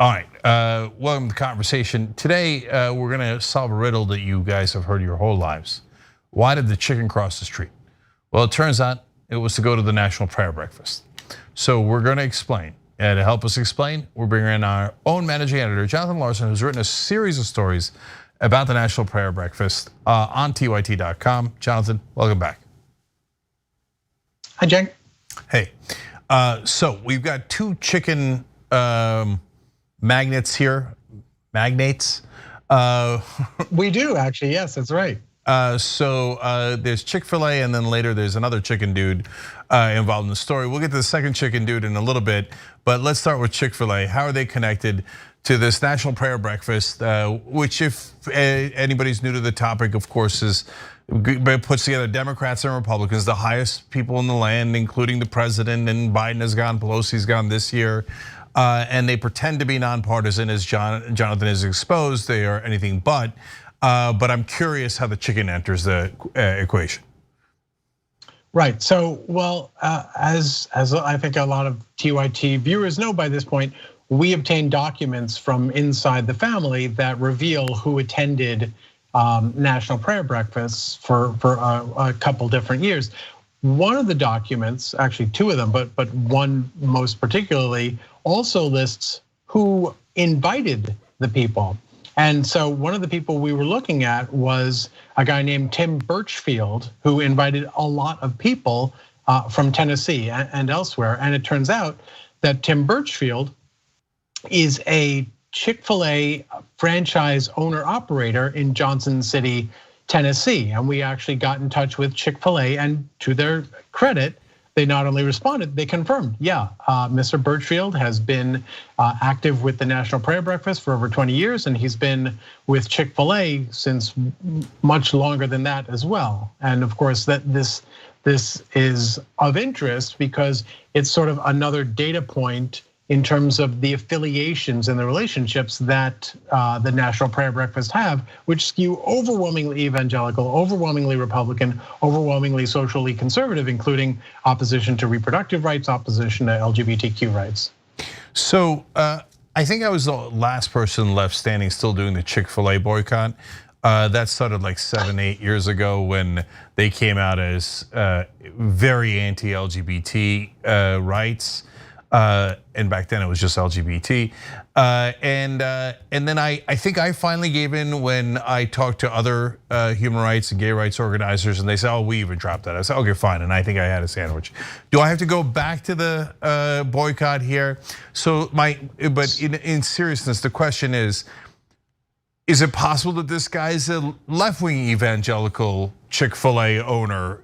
All right, welcome to the conversation. Today, we're gonna solve a riddle that you guys have heard your whole lives. Why did the chicken cross the street? Well, it turns out it was to go to the National Prayer Breakfast. So we're gonna explain. And to help us explain, we're bringing in our own managing editor, Jonathan Larson, who's written a series of stories about the National Prayer Breakfast on TYT.com. Jonathan, welcome back. Hi, Jake. Hey, so we've got two chicken magnates here, magnates. We do actually, yes, that's right. So there's Chick-fil-A, and then later there's another chicken dude involved in the story. We'll get to the second chicken dude in a little bit, but let's start with Chick-fil-A. How are they connected to this National Prayer Breakfast, which, if anybody's new to the topic, of course, puts together Democrats and Republicans, the highest people in the land, including the president, and Biden has gone, Pelosi's gone this year. And they pretend to be nonpartisan, as Jonathan has exposed. They are anything but. But I'm curious how the chicken enters the equation. Right. So, well, as I think a lot of TYT viewers know by this point, we obtained documents from inside the family that reveal who attended National Prayer Breakfasts for a couple different years. One of the documents, actually two of them, but one most particularly, also lists who invited the people. And so one of the people we were looking at was a guy named Tim Birchfield, who invited a lot of people from Tennessee and elsewhere. And it turns out that Tim Birchfield is a Chick-fil-A franchise owner operator in Johnson City, Tennessee. And we actually got in touch with Chick-fil-A, and to their credit, they not only responded, they confirmed, yeah, Mr. Birchfield has been active with the National Prayer Breakfast for over 20 years, and he's been with Chick-fil-A since much longer than that as well. And of course, that this is of interest because it's sort of another data point in terms of the affiliations and the relationships that the National Prayer Breakfast have, which skew overwhelmingly evangelical, overwhelmingly Republican, overwhelmingly socially conservative, including opposition to reproductive rights, opposition to LGBTQ rights. So I think I was the last person left standing still doing the Chick-fil-A boycott. That started like 7-8 years ago when they came out as very anti-LGBT rights. And back then it was just LGBT. And then I think I finally gave in when I talked to other human rights and gay rights organizers, and they said, oh, we even dropped that. I said, okay, fine, and I think I had a sandwich. Do I have to go back to the boycott here? So but in seriousness, the question is it possible that this guy's a left-wing evangelical Chick-fil-A owner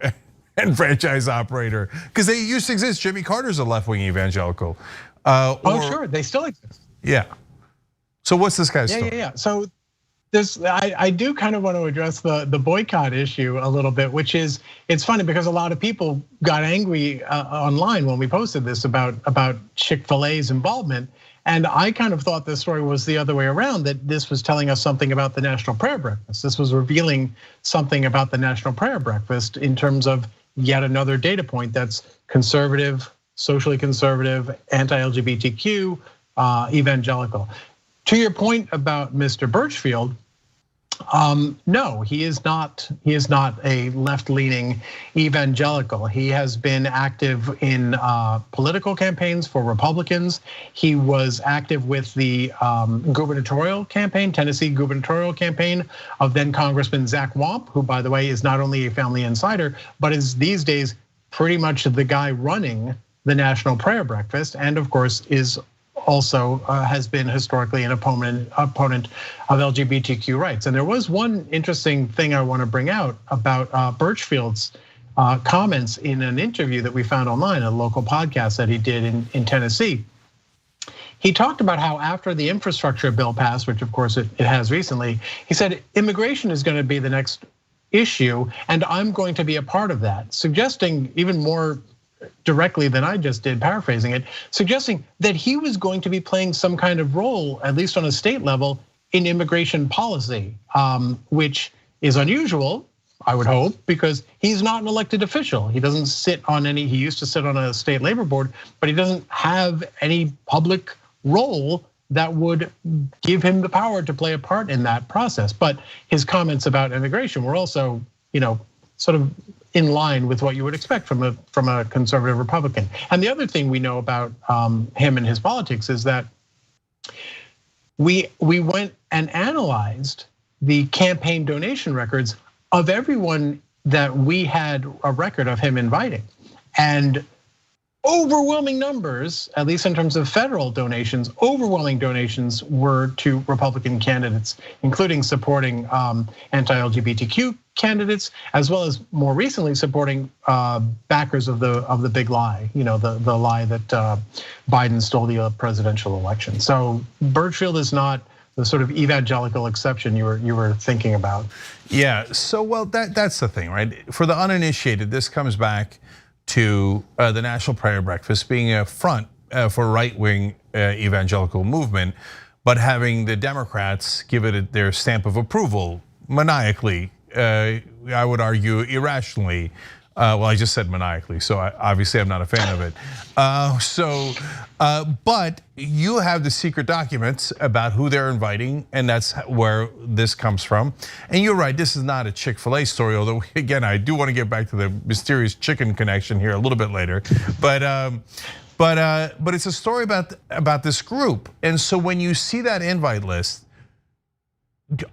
and franchise operator? Because they used to exist. Jimmy Carter's a left-wing evangelical. Oh, sure, they still exist. Yeah. So what's this guy's story? Yeah. So I do kind of want to address the boycott issue a little bit, which is, it's funny because a lot of people got angry online when we posted this about Chick-fil-A's involvement. And I kind of thought this story was the other way around, that this was telling us something about the National Prayer Breakfast. This was revealing something about the National Prayer Breakfast in terms of yet another data point that's conservative, socially conservative, anti-LGBTQ, evangelical. To your point about Mr. Birchfield, no, he is not a left-leaning evangelical. He has been active in political campaigns for Republicans. He was active with the gubernatorial campaign, Tennessee gubernatorial campaign of then Congressman Zach Wamp, who, by the way, is not only a family insider, but is these days pretty much the guy running the National Prayer Breakfast, and of course is also has been historically an opponent of LGBTQ rights. And there was one interesting thing I want to bring out about Birchfield's comments in an interview that we found online, a local podcast that he did in Tennessee. He talked about how after the infrastructure bill passed, which of course it has recently, he said immigration is going to be the next issue, and I'm going to be a part of that, suggesting even more directly than I just did, paraphrasing it, suggesting that he was going to be playing some kind of role, at least on a state level, in immigration policy, which is unusual, I would hope, because he's not an elected official. He doesn't sit on any, he used to sit on a state labor board, but he doesn't have any public role that would give him the power to play a part in that process. But his comments about immigration were also, sort of in line with what you would expect from a conservative Republican. And the other thing we know about him and his politics is that we went and analyzed the campaign donation records of everyone that we had a record of him inviting. And overwhelming numbers, at least in terms of federal donations, overwhelming donations were to Republican candidates, including supporting anti-LGBTQ candidates, as well as more recently supporting backers of the big lie, the lie that Biden stole the presidential election. So Birchfield is not the sort of evangelical exception you were thinking about. Yeah, so well that's the thing, right? For the uninitiated, this comes back to the National Prayer Breakfast being a front for right-wing evangelical movement, but having the Democrats give it their stamp of approval maniacally, I would argue irrationally. Well, I just said maniacally, so obviously I'm not a fan of it. But you have the secret documents about who they're inviting, and that's where this comes from. And you're right, this is not a Chick-fil-A story, although again, I do want to get back to the mysterious chicken connection here a little bit later. But it's a story about this group. And so when you see that invite list,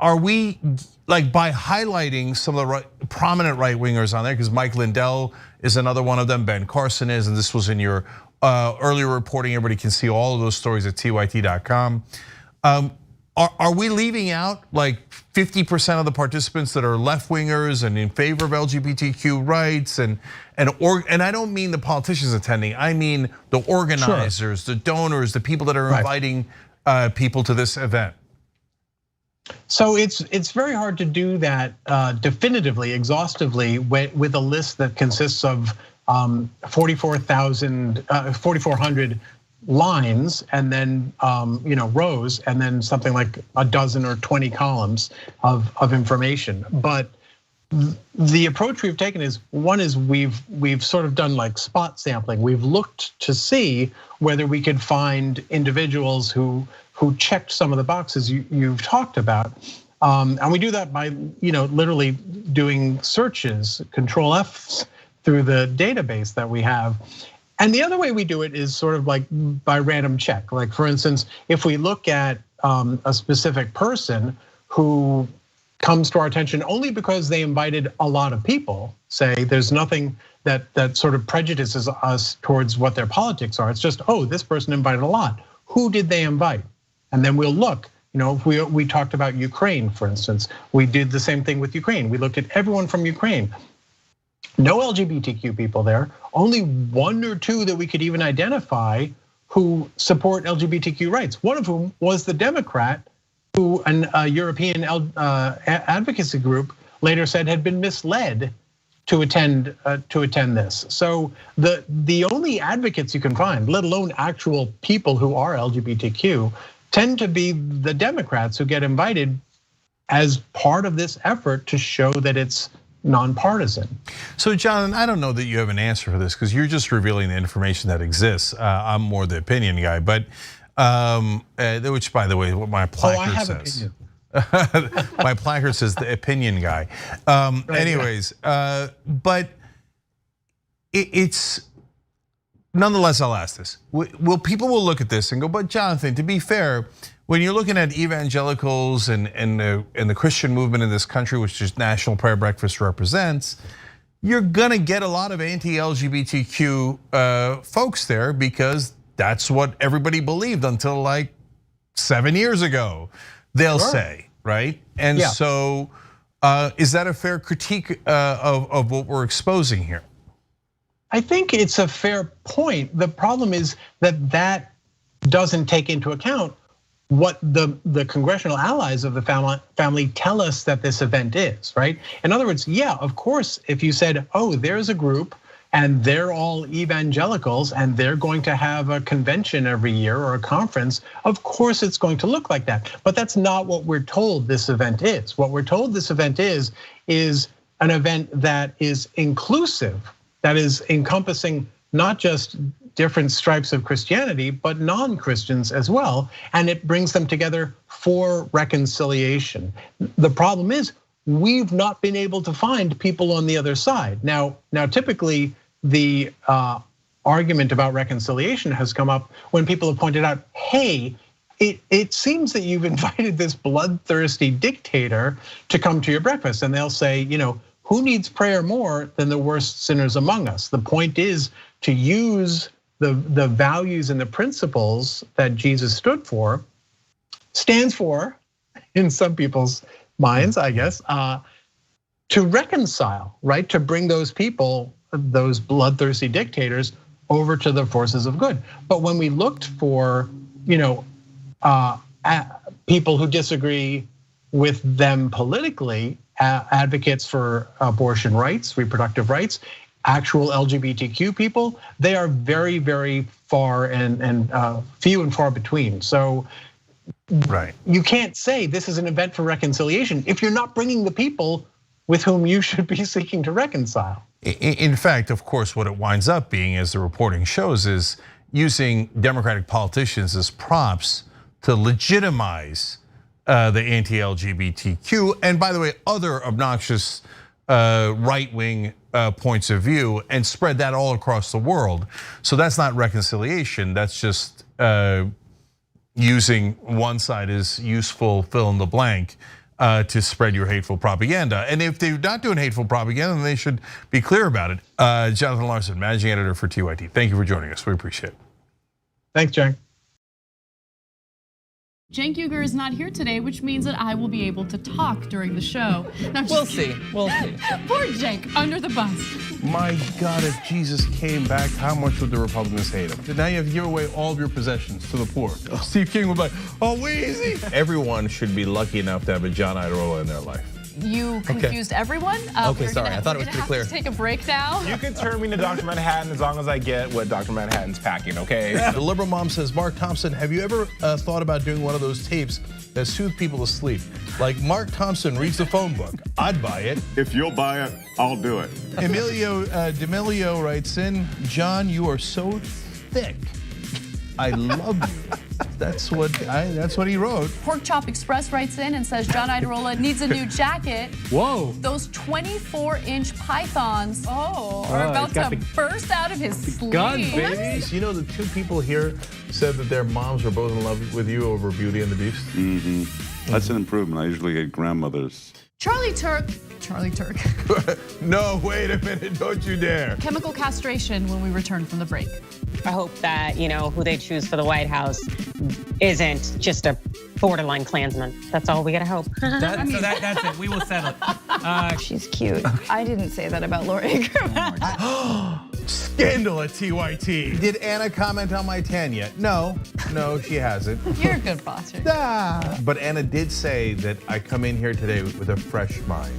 are we, like, by highlighting some of the prominent right-wingers on there, because Mike Lindell is another one of them, Ben Carson is, and this was in your earlier reporting. Everybody can see all of those stories at TYT.com. Are we leaving out like 50% of the participants that are left-wingers and in favor of LGBTQ rights, and I don't mean the politicians attending, I mean the organizers, the donors, the people that are inviting people to this event? So it's very hard to do that definitively, exhaustively with a list that consists of 4,400 lines and then rows, and then something like a dozen or 20 columns of information. But the approach we've taken is, one is we've sort of done like spot sampling. We've looked to see whether we could find individuals who checked some of the boxes you've talked about. And we do that by literally doing searches, Control Fs, through the database that we have. And the other way we do it is sort of like by random check. Like, for instance, if we look at a specific person who comes to our attention only because they invited a lot of people, say there's nothing that sort of prejudices us towards what their politics are. It's just, oh, this person invited a lot. Who did they invite? And then we'll look, if we talked about Ukraine, for instance, we did the same thing with Ukraine. We looked at everyone from Ukraine. No LGBTQ people there, only one or two that we could even identify who support LGBTQ rights. One of whom was the Democrat who a European advocacy group later said had been misled to attend this. So the only advocates you can find, let alone actual people who are LGBTQ, tend to be the Democrats who get invited as part of this effort to show that it's nonpartisan. So John, I don't know that you have an answer for this because you're just revealing the information that exists. I'm more the opinion guy, but which, by the way, what my placard says. My placard says the opinion guy. Anyways, but it's nonetheless, I'll ask this. People will look at this and go, but Jonathan, to be fair, when you're looking at evangelicals and the Christian movement in this country, which just National Prayer Breakfast represents, you're gonna get a lot of anti-LGBTQ folks there because that's what everybody believed until like 7 years ago, they'll say, right? And so is that a fair critique of what we're exposing here? I think it's a fair point. The problem is that doesn't take into account what the congressional allies of the family tell us that this event is, right? In other words, yeah, of course, if you said, oh, there's a group and they're all evangelicals and they're going to have a convention every year or a conference, of course it's going to look like that. But that's not what we're told this event is. What we're told this event is an event that is inclusive, that is encompassing not just different stripes of Christianity, but non-Christians as well, and it brings them together for reconciliation. The problem is we've not been able to find people on the other side. Now typically the argument about reconciliation has come up when people have pointed out, hey, it seems that you've invited this bloodthirsty dictator to come to your breakfast, and they'll say, who needs prayer more than the worst sinners among us? The point is to use the values and the principles that Jesus stands for, in some people's minds, I guess, to reconcile, right? To bring those people, those bloodthirsty dictators, over to the forces of good. But when we looked for, people who disagree with them politically, advocates for abortion rights, reproductive rights, actual LGBTQ people, they are very, very far and few and far between. So right. You can't say this is an event for reconciliation if you're not bringing the people with whom you should be seeking to reconcile. In fact, of course, what it winds up being, as the reporting shows, is using Democratic politicians as props to legitimize the anti-LGBTQ, and by the way, other obnoxious right-wing points of view, and spread that all across the world. So that's not reconciliation, that's just using one side as useful fill in the blank to spread your hateful propaganda. And if they're not doing hateful propaganda, then they should be clear about it. Jonathan Larson, managing editor for TYT. Thank you for joining us, we appreciate it. Thanks, Cenk. Cenk Uygur is not here today, which means that I will be able to talk during the show. No, we'll see. Poor Cenk, under the bus. My God, if Jesus came back, how much would the Republicans hate him? Now you have to give away all of your possessions to the poor. Steve King would be like, oh, Weezy. Everyone should be lucky enough to have a John Iadarola in their life. You confused everyone. Okay, sorry, I thought it was pretty clear. Take a break now. You can turn me into Dr. Manhattan as long as I get what Dr. Manhattan's packing, okay? The liberal mom says, Mark Thompson, have you ever thought about doing one of those tapes that soothe people to sleep? Like Mark Thompson reads the phone book. I'd buy it. If you'll buy it, I'll do it. Emilio D'Amelio writes in, John, you are so thick. I love you. That's what he wrote. Pork Chop Express writes in and says John Iadarola needs a new jacket. Whoa. Those 24-inch pythons are about to burst out of his sleeve. Guns, baby. You know, the two people here said that their moms were both in love with you over Beauty and the Beast? Mm-hmm. That's an improvement. I usually get grandmothers. Charlie Turk. No, wait a minute, don't you dare. Chemical castration when we return from the break. I hope that, who they choose for the White House isn't just a borderline Klansman. That's all we gotta hope. That's it, we will settle it. She's cute. I didn't say that about Laura Ingraham. Scandal at TYT. Did Anna comment on my tan yet? No, she hasn't. You're a good boss. But Anna did say that I come in here today with a fresh mind.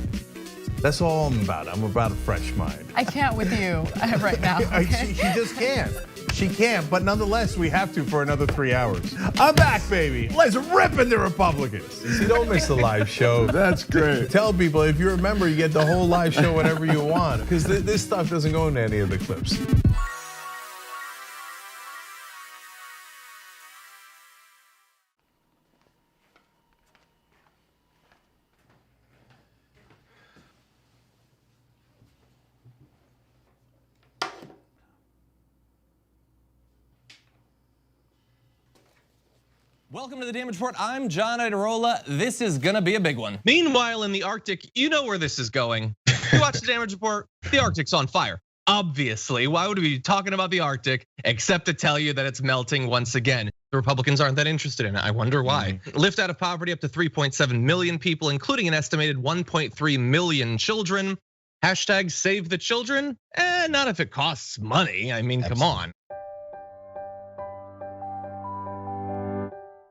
That's all I'm about. I'm about a fresh mind. I can't with you right now. Okay? She just can't. She can't, but nonetheless, we have to for another 3 hours. I'm back, baby. Let's rip into Republicans. See, don't miss the live show. That's great. Tell people, if you're a member, you get the whole live show whenever you want, because this stuff doesn't go into any of the clips. Welcome to the Damage Report. I'm John Iadarola. This is gonna be a big one. Meanwhile, in the Arctic, you know where this is going. You watch the Damage Report, the Arctic's on fire. Obviously, why would we be talking about the Arctic except to tell you that it's melting once again? The Republicans aren't that interested in it. I wonder why. Lift out of poverty up to 3.7 million people, including an estimated 1.3 million children. Hashtag save the children? Not if it costs money. I mean, come on.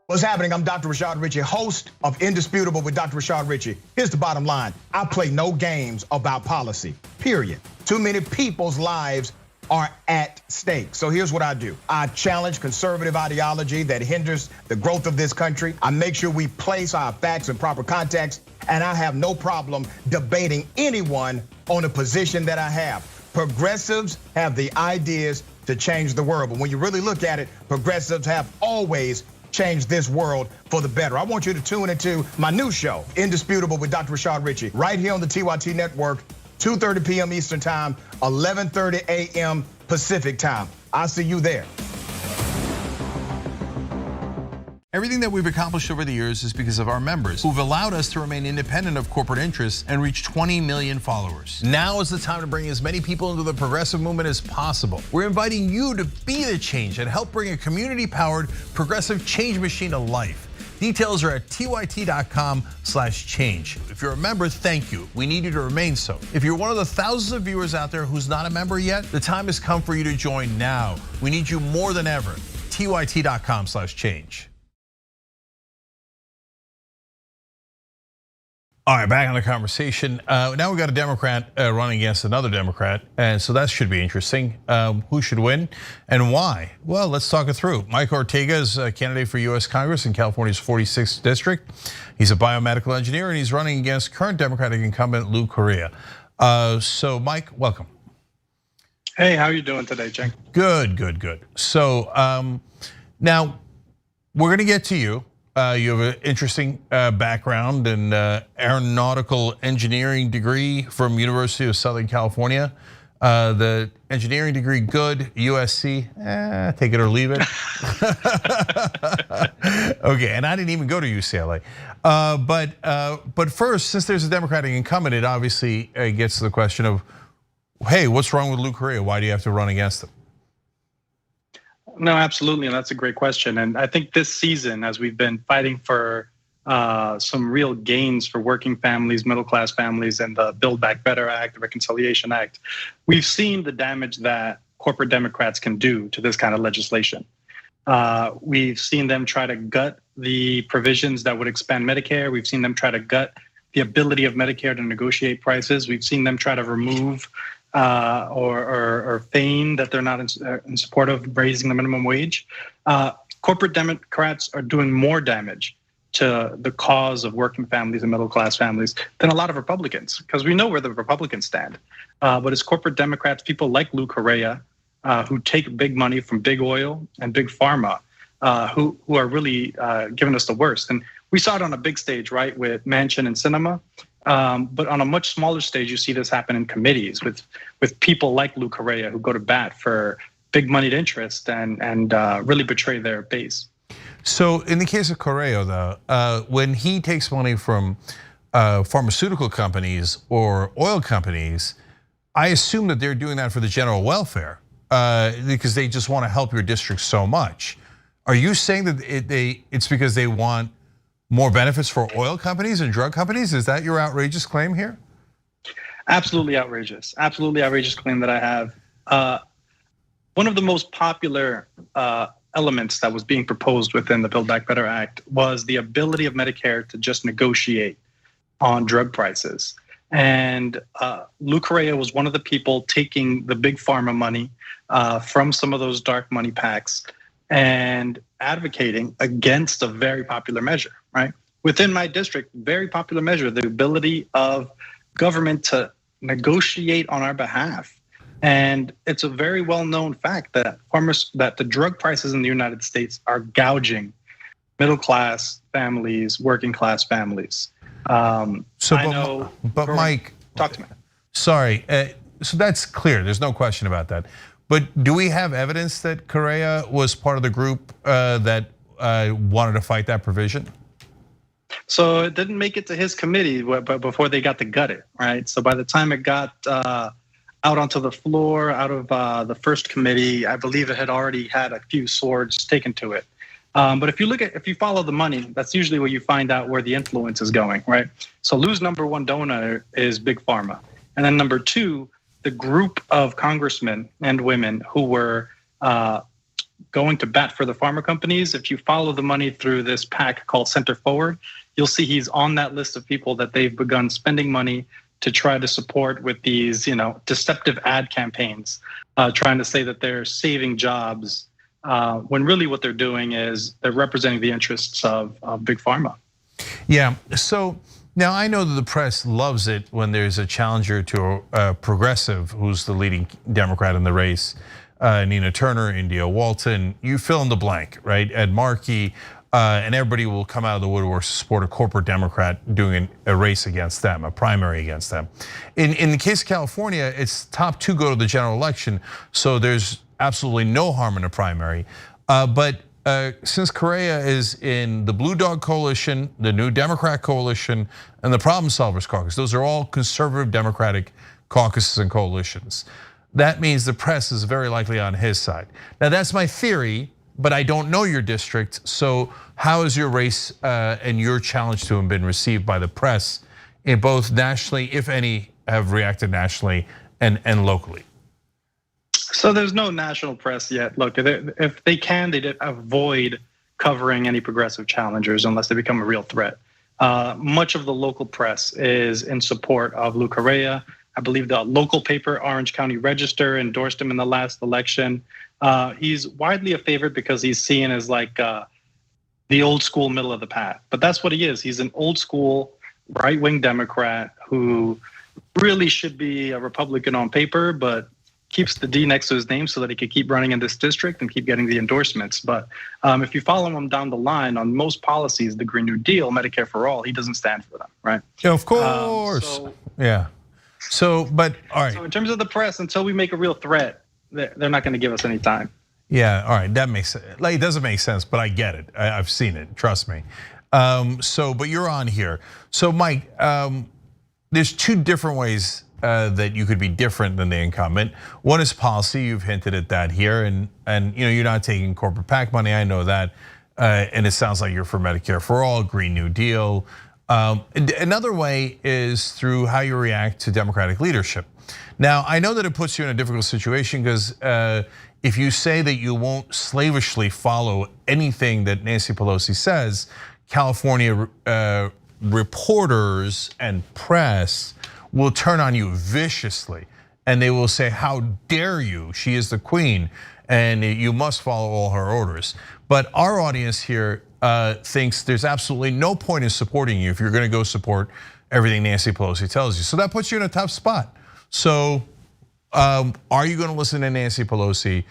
What's happening? I'm Dr. Rashad Ritchie, host of Indisputable with Dr. Rashad Ritchie. Here's the bottom line. I play no games about policy, period. Too many people's lives are at stake. So here's what I do. I challenge conservative ideology that hinders the growth of this country. I make sure we place our facts in proper context, and I have no problem debating anyone on a position that I have. Progressives have the ideas, to change the world. But when you really look at it, progressives have always changed this world for the better. I want you to tune into my new show, Indisputable with Dr. Rashad Richey, right here on the TYT network, 2:30 p.m. Eastern time, 11:30 a.m. Pacific time. I'll see you there. Everything that we've accomplished over the years is because of our members who've allowed us to remain independent of corporate interests and reach 20 million followers. Now is the time to bring as many people into the progressive movement as possible. We're inviting you to be the change and help bring a community-powered progressive change machine to life. Details are at tyt.com/change. If you're a member, thank you. We need you to remain so. If you're one of the thousands of viewers out there who's not a member yet, the time has come for you to join now. We need you more than ever. tyt.com/change. All right, back on the conversation. Now we got a Democrat running against another Democrat, and so that should be interesting. Who should win and why? Well, let's talk it through. Mike Ortega is a candidate for US Congress in California's 46th district. He's a biomedical engineer and he's running against current Democratic incumbent Lou Correa. So Mike, welcome. Hey, how are you doing today, Cenk? Good, good, good. So now we're gonna get to you. You have an interesting background in aeronautical engineering degree from University of Southern California. The engineering degree, good. USC, take it or leave it. Okay, and I didn't even go to UCLA. But first, since there's a Democratic incumbent, it obviously gets to the question of, hey, what's wrong with Lou Correa? Why do you have to run against him? No, absolutely, and that's a great question. And I think this season, as we've been fighting for some real gains for working families, middle-class families, and the Build Back Better Act, the Reconciliation Act, we've seen the damage that corporate Democrats can do to this kind of legislation. We've seen them try to gut the provisions that would expand Medicare. We've seen them try to gut the ability of Medicare to negotiate prices. We've seen them try to remove or feign that they're not in support of raising the minimum wage. Corporate Democrats are doing more damage to the cause of working families and middle-class families than a lot of Republicans, because we know where the Republicans stand. But it's corporate Democrats, people like Lou Correa, who take big money from big oil and big pharma, who are really giving us the worst. And we saw it on a big stage, right, with Manchin and Sinema. But on a much smaller stage, you see this happen in committees with people like Lou Correa who go to bat for big moneyed interest and really betray their base. So in the case of Correa, though, when he takes money from pharmaceutical companies or oil companies, I assume that they're doing that for the general welfare because they just want to help your district so much. Are you saying that it's because they want more benefits for oil companies and drug companies? Is that your outrageous claim here? Absolutely outrageous claim that I have. One of the most popular elements that was being proposed within the Build Back Better Act was the ability of Medicare to just negotiate on drug prices. And Lou Correa was one of the people taking the big pharma money from some of those dark money packs and advocating against a very popular measure, right? Within my district, very popular measure, the ability of government to negotiate on our behalf. And it's a very well-known fact that the drug prices in the United States are gouging middle-class families, working-class families. But Mike, talk to me. Sorry, so that's clear. There's no question about that. But do we have evidence that Correa was part of the group that wanted to fight that provision? So it didn't make it to his committee, but before they got to gut it, right? So by the time it got out onto the floor, out of the first committee, I believe it had already had a few swords taken to it. But if you follow the money, that's usually where you find out where the influence is going, right? So Lou's number one donor is Big Pharma. And then number two, the group of congressmen and women who were going to bat for the pharma companies, if you follow the money through this PAC called Center Forward, you'll see he's on that list of people that they've begun spending money to try to support with these, deceptive ad campaigns, trying to say that they're saving jobs, when really what they're doing is they're representing the interests of Big Pharma. Yeah, so now I know that the press loves it when there's a challenger to a progressive who's the leading Democrat in the race. Nina Turner, India Walton, you fill in the blank, right? Ed Markey, and everybody will come out of the woodwork to support a corporate Democrat doing a race against them, a primary against them. In the case of California, it's top 2 go to the general election, so there's absolutely no harm in a primary. But since Correa is in the Blue Dog Coalition, the New Democrat Coalition, and the Problem Solvers Caucus, those are all conservative Democratic caucuses and coalitions. That means the press is very likely on his side. Now that's my theory, but I don't know your district. So how has your race and your challenge to him been received by the press in both nationally, if any have reacted nationally and locally? So there's no national press yet. Look, if they can, they avoid covering any progressive challengers unless they become a real threat. Much of the local press is in support of Lou Correa. I believe the local paper, Orange County Register, endorsed him in the last election. He's widely a favorite because he's seen as like the old school middle of the path. But that's what he is. He's an old school right-wing Democrat who really should be a Republican on paper, but keeps the D next to his name so that he could keep running in this district and keep getting the endorsements. But if you follow him down the line on most policies, the Green New Deal, Medicare for all, he doesn't stand for them, right? Yeah, of course. Yeah. So, but all right. So in terms of the press, until we make a real threat, they're not going to give us any time. Yeah, all right, that makes sense. Like, it doesn't make sense, but I get it. I've seen it, trust me. But you're on here. So Mike, there's 2 different ways that you could be different than the incumbent. One is policy, you've hinted at that here, and you're not taking corporate PAC money, I know that. And it sounds like you're for Medicare for all, Green New Deal. Another way is through how you react to Democratic leadership. Now, I know that it puts you in a difficult situation because if you say that you won't slavishly follow anything that Nancy Pelosi says, California reporters and press will turn on you viciously, and they will say, how dare you, she is the queen, and you must follow all her orders. But our audience here thinks there's absolutely no point in supporting you if you're gonna go support everything Nancy Pelosi tells you. So that puts you in a tough spot. So are you gonna listen to Nancy Pelosi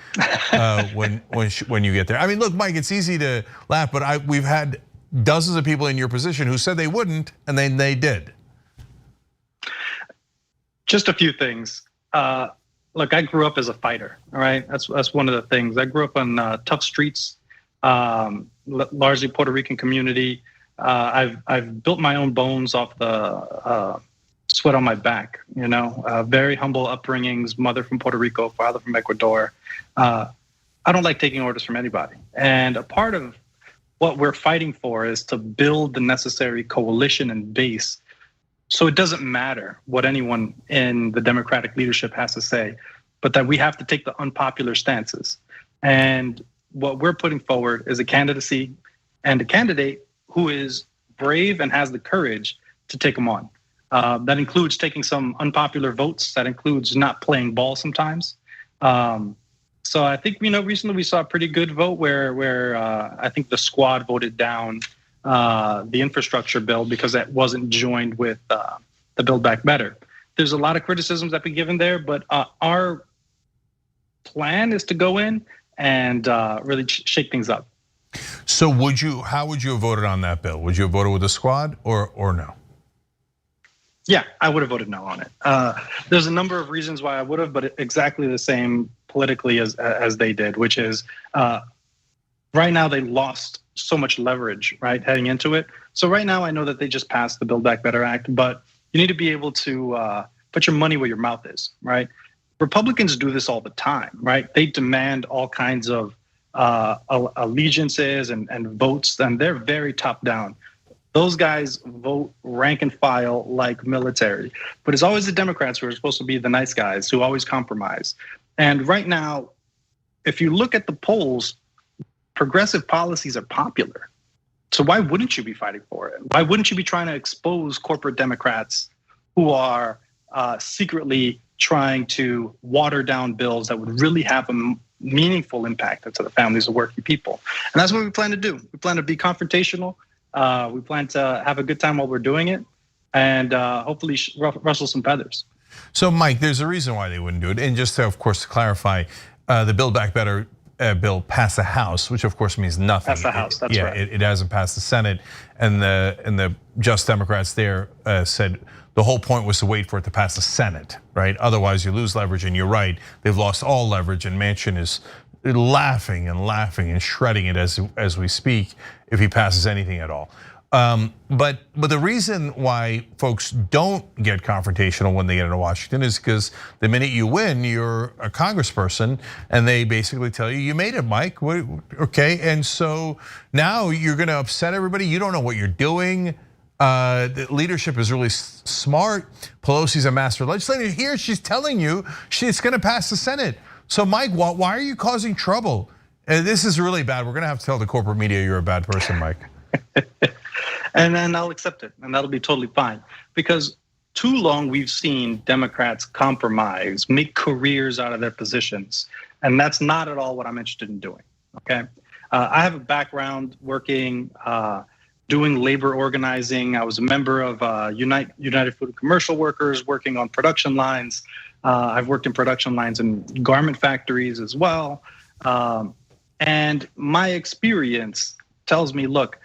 when you get there? I mean, look, Mike, it's easy to laugh, but we've had dozens of people in your position who said they wouldn't, and then they did. Just a few things. Look, I grew up as a fighter. All right, that's one of the things. I grew up on tough streets, largely Puerto Rican community. I've built my own bones off the sweat on my back. Very humble upbringings. Mother from Puerto Rico, father from Ecuador. I don't like taking orders from anybody. And a part of what we're fighting for is to build the necessary coalition and base. So it doesn't matter what anyone in the Democratic leadership has to say, but that we have to take the unpopular stances. And what we're putting forward is a candidacy and a candidate who is brave and has the courage to take them on. That includes taking some unpopular votes. That includes not playing ball sometimes. So I think, recently we saw a pretty good vote where I think the squad voted down the infrastructure bill because that wasn't joined with the Build Back Better. There's a lot of criticisms that been given there, but our plan is to go in and really shake things up. So how would you have voted on that bill? Would you have voted with the squad or no? Yeah, I would have voted no on it. There's a number of reasons why I would have, but exactly the same politically as they did, which is right now they lost so much leverage, right, heading into it. So right now I know that they just passed the Build Back Better Act, but you need to be able to put your money where your mouth is, right? Republicans do this all the time, right? They demand all kinds of allegiances and votes, and they're very top down. Those guys vote rank and file like military, but it's always the Democrats who are supposed to be the nice guys who always compromise. And right now, if you look at the polls, progressive policies are popular. So why wouldn't you be fighting for it? Why wouldn't you be trying to expose corporate Democrats who are secretly trying to water down bills that would really have a meaningful impact to the families of working people? And that's what we plan to do. We plan to be confrontational. We plan to have a good time while we're doing it, and hopefully rustle some feathers. So Mike, there's a reason why they wouldn't do it. And just to, of course, to clarify, the Build Back Better bill passed the House, which of course means nothing. Passed the House, that's right. It hasn't passed the Senate, and the Just Democrats there said the whole point was to wait for it to pass the Senate, right? Otherwise you lose leverage, and you're right, they've lost all leverage, and Manchin is laughing and shredding it as we speak if he passes anything at all. But the reason why folks don't get confrontational when they get into Washington is because the minute you win, you're a congressperson, and they basically tell you, you made it, Mike, okay? And so now you're gonna upset everybody, you don't know what you're doing. The leadership is really smart. Pelosi's a master legislator. Here she's telling you she's gonna pass the Senate. So Mike, why are you causing trouble? This is really bad. We're gonna have to tell the corporate media you're a bad person, Mike. And then I'll accept it, and that'll be totally fine. Because too long we've seen Democrats compromise, make careers out of their positions, and that's not at all what I'm interested in doing, okay? I have a background working, doing labor organizing. I was a member of United Food and Commercial Workers, working on production lines. I've worked in production lines in garment factories as well. And my experience tells me, look,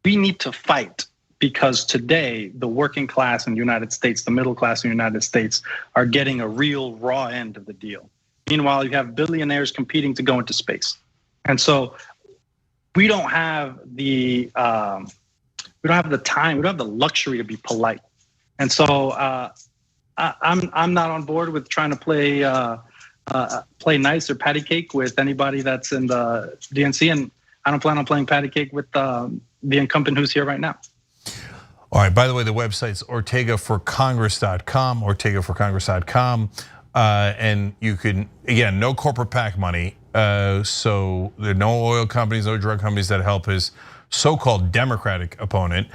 we need to fight, because today the working class in the United States, the middle class in the United States, are getting a real raw end of the deal. Meanwhile, you have billionaires competing to go into space. And so we don't have the time, we don't have the luxury to be polite. And so I'm not on board with trying to play nice or patty cake with anybody that's in the DNC, and I don't plan on playing patty cake with the incumbent who's here right now. All right, by the way, the website's ortegaforcongress.com, ortegaforcongress.com. And you can, again, no corporate PAC money. So there are no oil companies, no drug companies that help his so-called Democratic opponent.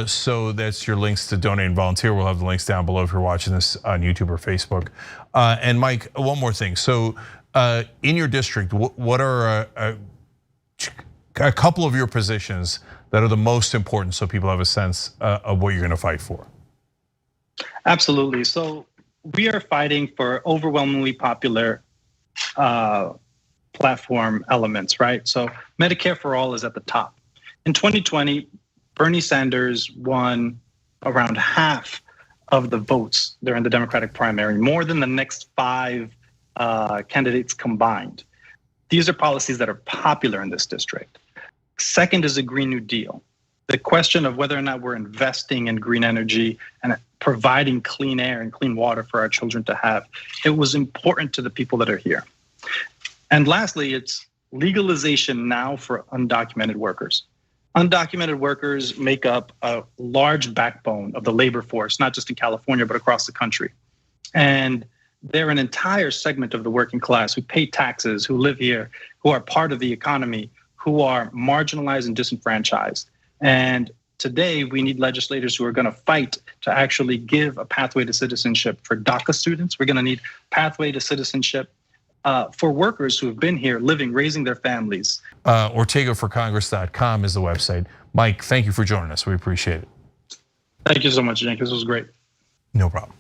So that's your links to donate and volunteer. We'll have the links down below if you're watching this on YouTube or Facebook. And Mike, one more thing. So in your district, what are a couple of your positions that are the most important, so people have a sense of what you're gonna fight for? Absolutely, so we are fighting for overwhelmingly popular platform elements, right? So Medicare for All is at the top. In 2020, Bernie Sanders won around half of the votes during the Democratic primary, more than the next 5 candidates combined. These are policies that are popular in this district. Second is a Green New Deal. The question of whether or not we're investing in green energy and providing clean air and clean water for our children to have, it was important to the people that are here. And lastly, it's legalization now for undocumented workers. Undocumented workers make up a large backbone of the labor force, not just in California, but across the country. And they're an entire segment of the working class who pay taxes, who live here, who are part of the economy, who are marginalized and disenfranchised. And today we need legislators who are gonna fight to actually give a pathway to citizenship for DACA students. We're gonna need pathway to citizenship for workers who have been here living, raising their families. OrtegaForCongress.com is the website. Mike, thank you for joining us, we appreciate it. Thank you so much, Cenk, this was great. No problem.